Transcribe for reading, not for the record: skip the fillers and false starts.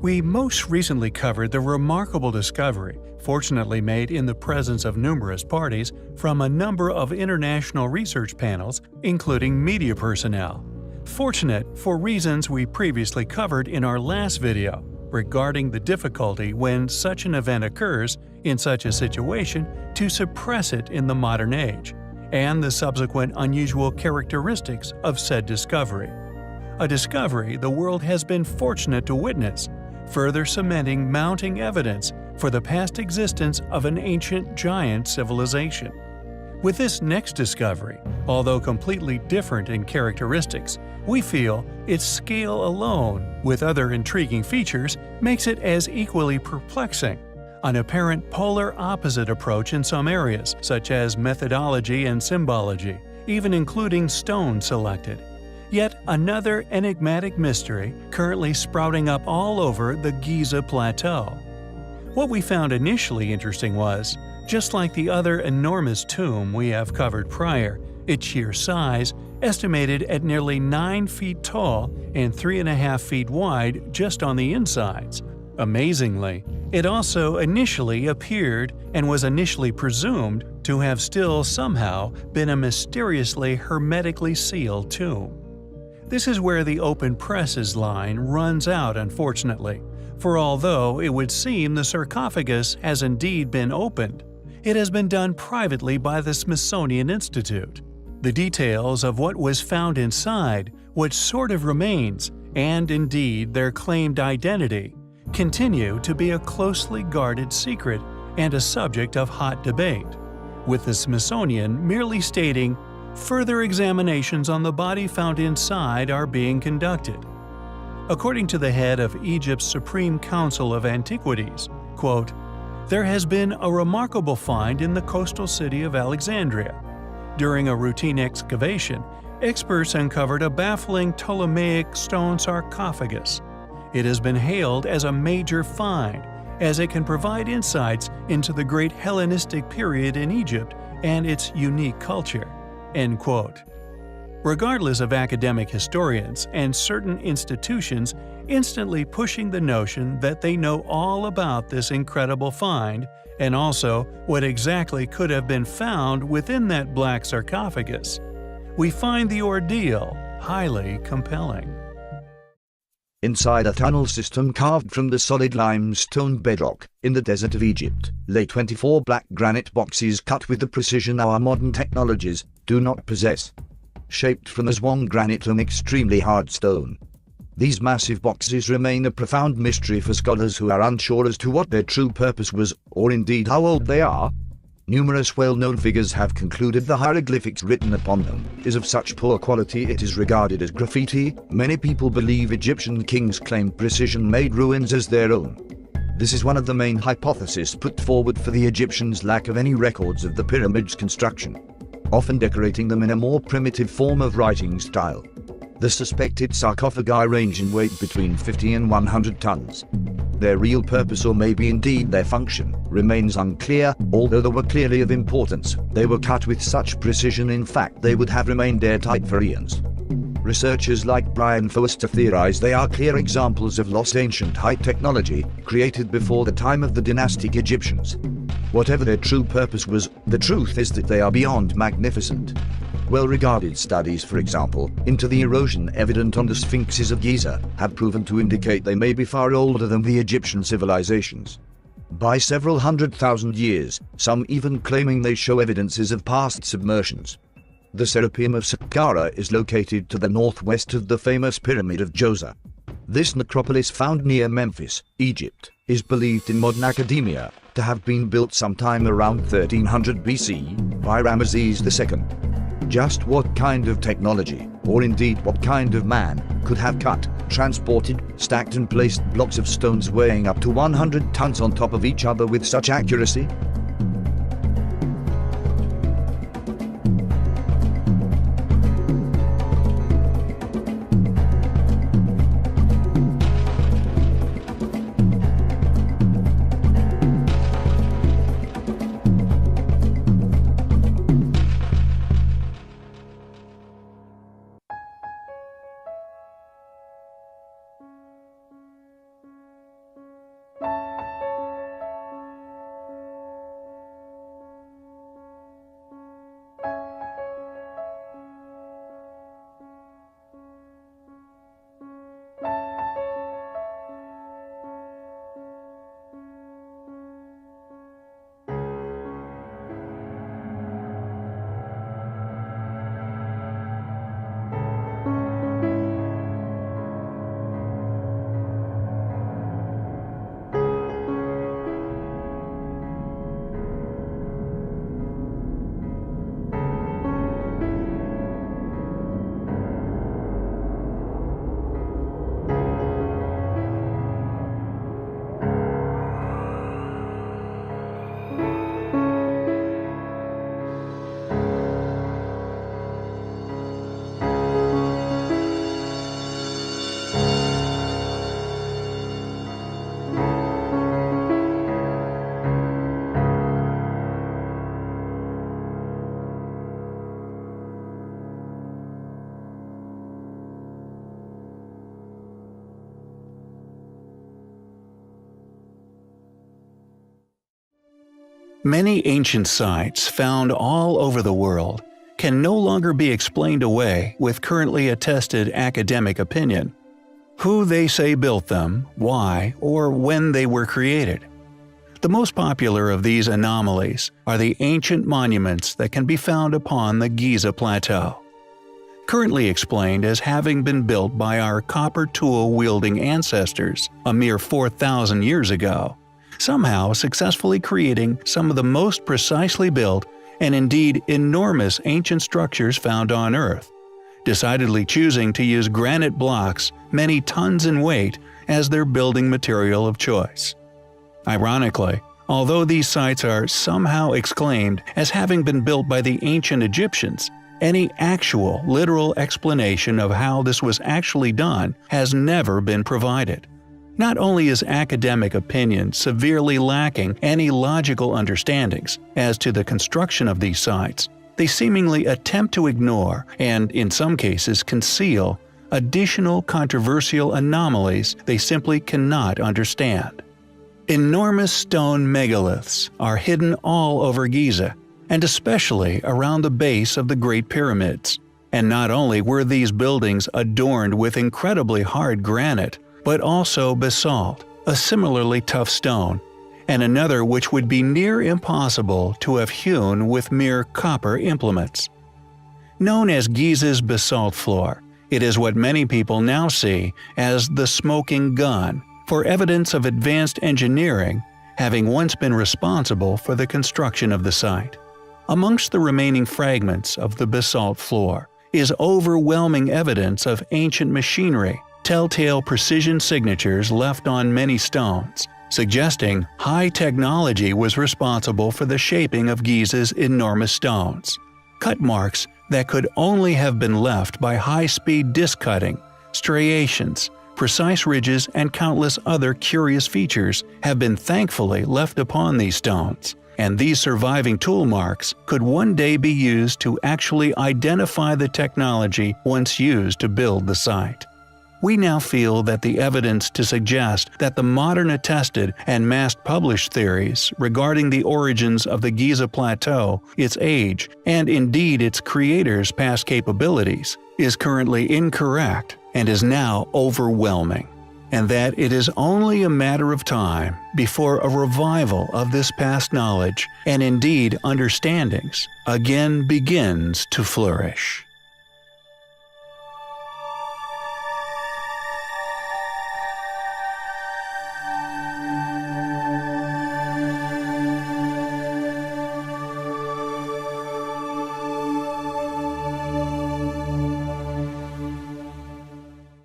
We most recently covered the remarkable discovery, fortunately made in the presence of numerous parties from a number of international research panels, including media personnel. Fortunate for reasons we previously covered in our last video regarding the difficulty when such an event occurs in such a situation to suppress it in the modern age, and the subsequent unusual characteristics of said discovery. A discovery the world has been fortunate to witness, further cementing mounting evidence for the past existence of an ancient giant civilization. With this next discovery, although completely different in characteristics, we feel its scale alone, with other intriguing features, makes it as equally perplexing. An apparent polar opposite approach in some areas, such as methodology and symbology, even including stone selected. Yet another enigmatic mystery currently sprouting up all over the Giza Plateau. What we found initially interesting was, just like the other enormous tomb we have covered prior, its sheer size, estimated at nearly 9 feet tall and 3.5 feet wide just on the insides. Amazingly, it also initially appeared and was initially presumed to have still somehow been a mysteriously hermetically sealed tomb. This is where the open presses line runs out, unfortunately, for although it would seem the sarcophagus has indeed been opened, it has been done privately by the Smithsonian Institute. The details of what was found inside, what sort of remains, and indeed their claimed identity, continue to be a closely guarded secret and a subject of hot debate, with the Smithsonian merely stating, "Further examinations on the body found inside are being conducted." According to the head of Egypt's Supreme Council of Antiquities, quote, "There has been a remarkable find in the coastal city of Alexandria. During a routine excavation, experts uncovered a baffling Ptolemaic stone sarcophagus. It has been hailed as a major find, as it can provide insights into the great Hellenistic period in Egypt and its unique culture." End quote. Regardless of academic historians and certain institutions instantly pushing the notion that they know all about this incredible find and also what exactly could have been found within that black sarcophagus, we find the ordeal highly compelling. Inside a tunnel system carved from the solid limestone bedrock in the desert of Egypt lay 24 black granite boxes cut with the precision our modern technologies do not possess. Shaped from Aswan granite and extremely hard stone. These massive boxes remain a profound mystery for scholars who are unsure as to what their true purpose was, or indeed how old they are. Numerous well-known figures have concluded the hieroglyphics written upon them is of such poor quality it is regarded as graffiti. Many people believe Egyptian kings claimed precision-made ruins as their own. This is one of the main hypotheses put forward for the Egyptians' lack of any records of the pyramids' construction, often decorating them in a more primitive form of writing style. The suspected sarcophagi range in weight between 50 and 100 tons. Their real purpose, or maybe indeed their function, remains unclear, although they were clearly of importance. They were cut with such precision in fact they would have remained airtight for eons. Researchers like Brian Foster theorize they are clear examples of lost ancient high technology, created before the time of the dynastic Egyptians. Whatever their true purpose was, the truth is that they are beyond magnificent. Well-regarded studies, for example, into the erosion evident on the Sphinxes of Giza, have proven to indicate they may be far older than the Egyptian civilizations. By several 100,000 years, some even claiming they show evidences of past submersions. The Serapeum of Saqqara is located to the northwest of the famous Pyramid of Djoser. This necropolis, found near Memphis, Egypt, is believed in modern academia to have been built sometime around 1300 BC by Ramesses II. Just what kind of technology, or indeed what kind of man, could have cut, transported, stacked and placed blocks of stones weighing up to 100 tons on top of each other with such accuracy? Many ancient sites found all over the world can no longer be explained away with currently attested academic opinion. Who they say built them, why, or when they were created. The most popular of these anomalies are the ancient monuments that can be found upon the Giza Plateau. Currently explained as having been built by our copper tool-wielding ancestors a mere 4,000 years ago, somehow successfully creating some of the most precisely built and indeed enormous ancient structures found on Earth, decidedly choosing to use granite blocks many tons in weight as their building material of choice. Ironically, although these sites are somehow exclaimed as having been built by the ancient Egyptians, any actual, literal explanation of how this was actually done has never been provided. Not only is academic opinion severely lacking any logical understandings as to the construction of these sites, they seemingly attempt to ignore, and in some cases conceal, additional controversial anomalies they simply cannot understand. Enormous stone megaliths are hidden all over Giza, and especially around the base of the Great Pyramids. And not only were these buildings adorned with incredibly hard granite, but also basalt, a similarly tough stone, and another which would be near impossible to have hewn with mere copper implements. Known as Giza's basalt floor, it is what many people now see as the smoking gun for evidence of advanced engineering having once been responsible for the construction of the site. Amongst the remaining fragments of the basalt floor is overwhelming evidence of ancient machinery, telltale precision signatures left on many stones, suggesting high technology was responsible for the shaping of Giza's enormous stones. Cut marks that could only have been left by high-speed disc cutting, striations, precise ridges, and countless other curious features have been thankfully left upon these stones. And these surviving tool marks could one day be used to actually identify the technology once used to build the site. We now feel that the evidence to suggest that the modern attested and mass-published theories regarding the origins of the Giza Plateau, its age, and indeed its creator's past capabilities, is currently incorrect and is now overwhelming, and that it is only a matter of time before a revival of this past knowledge and indeed understandings again begins to flourish.